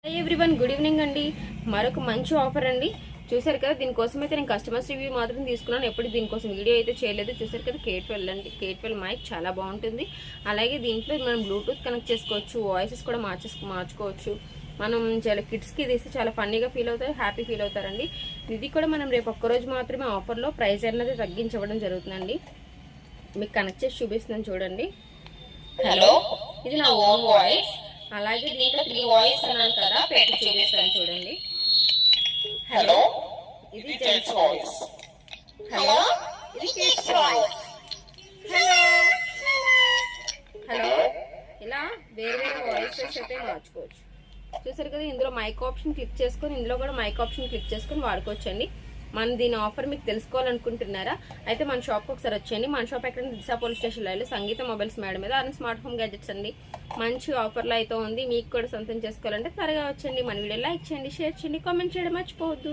Hi everyone, good evening అండి. మరొక మంచి ఆఫర్ అండి. చూసారు కదా, దీనికోసం అయితే నేను కస్టమర్స్ రివ్యూ మాత్రం తీసుకున్నాను. ఎప్పుడు దీనికోసం వీడియో అయితే చేయలేదు. చూసారు కదా, కేట్12 అండి. కేట్12 మైక్ చాలా బాగుంటుంది. అలాగే దీంట్లో మనం బ్లూటూత్ కనెక్ట్ చేసుకోవచ్చు, వాయిసెస్ కూడా మార్చుకోవచ్చు. మనం చాలా కిడ్స్కి తీస్తే చాలా ఫన్నీగా ఫీల్ అవుతారు, హ్యాపీ ఫీల్ అవుతారండి. ఇది కూడా మనం రేపు ఒక్కరోజు మాత్రమే ఆఫర్లో ప్రైస్ అనేది తగ్గించడం జరుగుతుందండి. మీకు కనెక్ట్ చేసి చూపిస్తున్నాను చూడండి. హలో, ఇది నా ఓన్ వాయిస్. అలాగే దీంట్లో 3 వాయిస్ అన్నాను కదా, పెట్టి చూపిస్తాను చూడండి. హలో, ఇది జెంట్స్ వాయిస్. హలో, ఇది కిడ్స్ వాయిస్. హలో హలో ఇలా వేరే వాయిసెస్ అయితే మార్చుకోవచ్చు. చూసారు కదా, ఇందులో మైక్ ఆప్షన్ క్లిక్ చేసుకొని, ఇందులో కూడా మైక్ ఆప్షన్ క్లిక్ చేసుకొని వాడుకోవచ్చు అండి. మన దీని ఆఫర్ మీకు తెలుసుకోవాలనుకుంటున్నారా? అయితే మన షాప్కి ఒకసారి వచ్చేయండి. మన షాప్ ఎక్కడ, దిశా పోలీస్ స్టేషన్ లో సంగీత మొబైల్స్ మేడం మీద అన్ని స్మార్ట్ హోమ్ గ్యాజెట్స్ అండి. మంచి ఆఫర్లో అయితే ఉంది. మీకు కూడా సొంతం చేసుకోవాలంటే త్వరగా వచ్చండి. మన వీడియో లైక్ చేయండి, షేర్ చేయండి, కామెంట్ చేయడం మర్చిపోవద్దు.